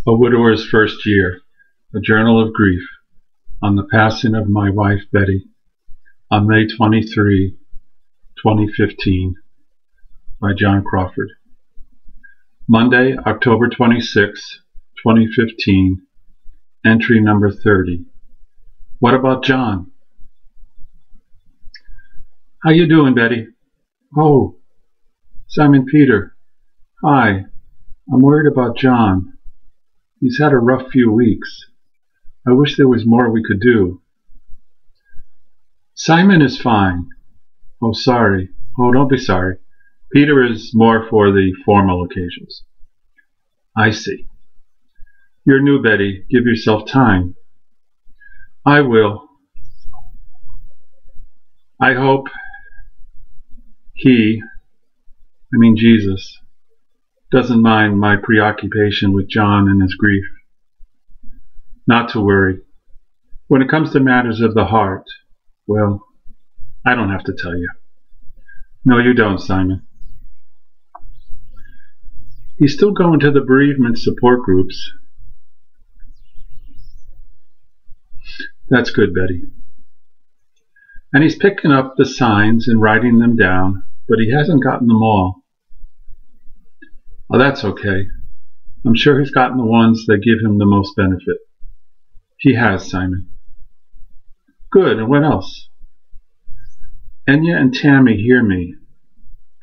A Widower's First Year, a Journal of Grief, on the passing of my wife Betty, on May 23, 2015, by John Crawford. Monday, October 26, 2015, entry number 30. What about John? How you doing, Betty? Oh, Simon Peter. Hi, I'm worried about John. He's had a rough few weeks. I wish there was more we could do. Simon is fine. Oh, sorry. Oh, don't be sorry. Peter is more for the formal occasions. I see. You're new, Betty. Give yourself time. I will. I hope Jesus, doesn't mind my preoccupation with John and his grief. Not to worry. When it comes to matters of the heart, well, I don't have to tell you. No, you don't, Simon. He's still going to the bereavement support groups. That's good, Betty. And he's picking up the signs and writing them down, but he hasn't gotten them all. Oh, that's okay. I'm sure he's gotten the ones that give him the most benefit. He has, Simon. Good, and what else? Enya and Tammy hear me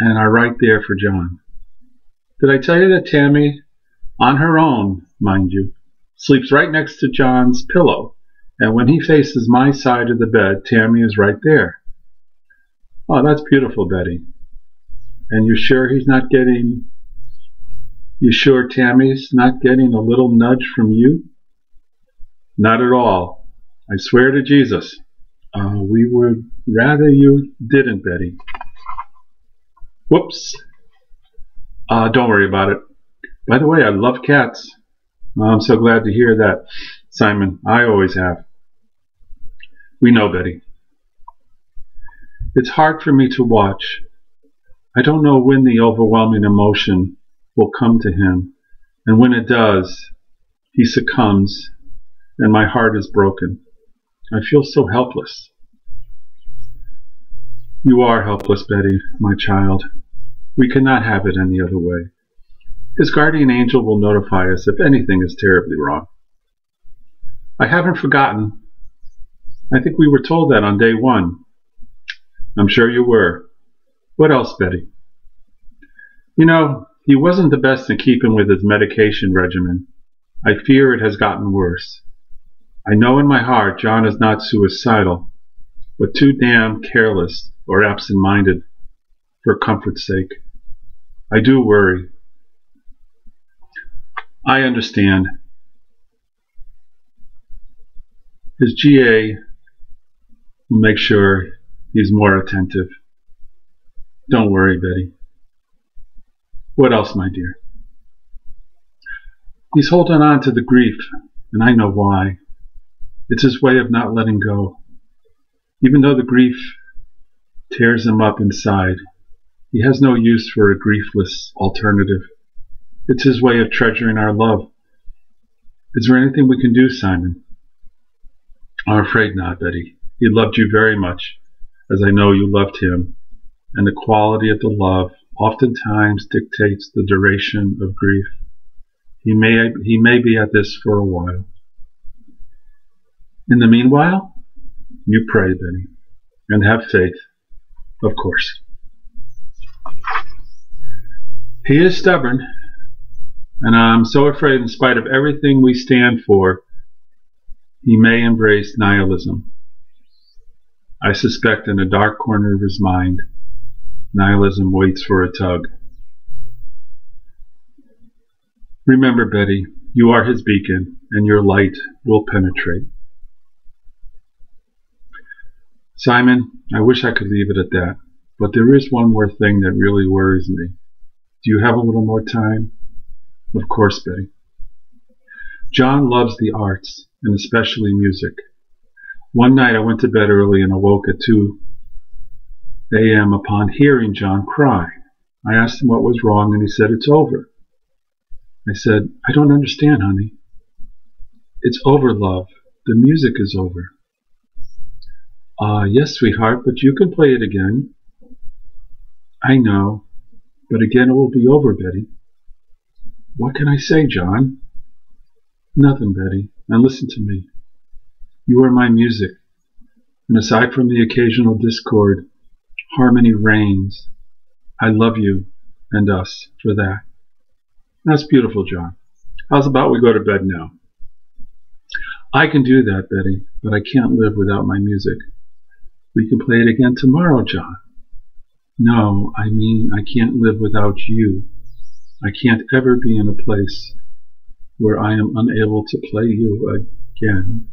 and are right there for John. Did I tell you that Tammy, on her own, mind you, sleeps right next to John's pillow, and when he faces my side of the bed, Tammy is right there? Oh, that's beautiful, Betty. And you're sure Tammy's not getting a little nudge from you? Not at all. I swear to Jesus. We would rather you didn't, Betty. Whoops. Don't worry about it. By the way, I love cats. I'm so glad to hear that, Simon. I always have. We know, Betty. It's hard for me to watch. I don't know when the overwhelming emotion will come to him, and when it does, he succumbs, and my heart is broken. I feel so helpless. You are helpless, Betty, my child. We cannot have it any other way. His guardian angel will notify us if anything is terribly wrong. I haven't forgotten. I think we were told that on day one. I'm sure you were. What else, Betty? You know, he wasn't the best in keeping with his medication regimen. I fear it has gotten worse. I know in my heart John is not suicidal, but too damn careless or absent-minded for comfort's sake. I do worry. I understand. His GA will make sure he's more attentive. Don't worry, Betty. What else, my dear? He's holding on to the grief, and I know why. It's his way of not letting go. Even though the grief tears him up inside, he has no use for a griefless alternative. It's his way of treasuring our love. Is there anything we can do, Simon? I'm afraid not, Betty. He loved you very much, as I know you loved him, and the quality of the love oftentimes dictates the duration of grief. He may be at this for a while. In the meanwhile, you pray, Betty, and have faith, of course. He is stubborn, and I'm so afraid in spite of everything we stand for, he may embrace nihilism. I suspect in a dark corner of his mind, nihilism waits for a tug. Remember, Betty, you are his beacon, and your light will penetrate. Simon, I wish I could leave it at that, but there is one more thing that really worries me. Do you have a little more time? Of course, Betty. John loves the arts, and especially music. One night I went to bed early and awoke at 2 a.m. upon hearing John cry. I asked him what was wrong, and he said, "It's over." I said, I don't understand, honey. It's over, love. The music is over. Yes, sweetheart, but you can play it again. I know, but again it will be over, Betty. What can I say, John? Nothing, Betty. Now listen to me. You are my music, and aside from the occasional discord, harmony reigns. I love you and us for that. That's beautiful, John. How's about we go to bed now? I can do that, Betty, but I can't live without my music. We can play it again tomorrow, John. No, I mean I can't live without you. I can't ever be in a place where I am unable to play you again.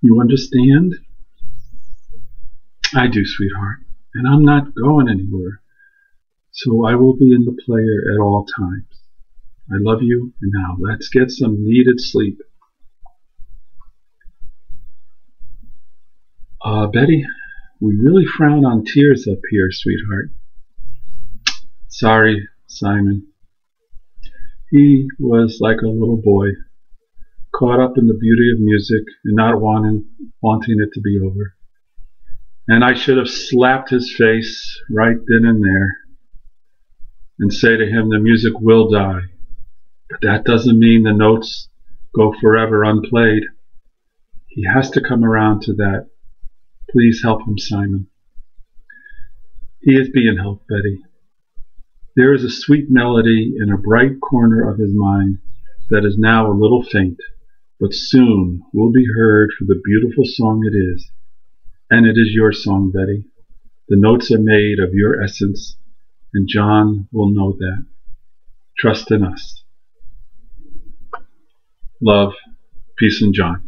You understand? I do, sweetheart, and I'm not going anywhere, so I will be in the player at all times. I love you, and now let's get some needed sleep. Betty, we really frown on tears up here, sweetheart. Sorry, Simon. He was like a little boy, caught up in the beauty of music and not wanting it to be over. And I should have slapped his face right then and there and say to him, the music will die, but that doesn't mean the notes go forever unplayed. He has to come around to that. Please help him, Simon. He is being helped, Betty. There is a sweet melody in a bright corner of his mind that is now a little faint, but soon will be heard for the beautiful song it is. And it is your song, Betty. The notes are made of your essence, and John will know that. Trust in us. Love, peace, and John.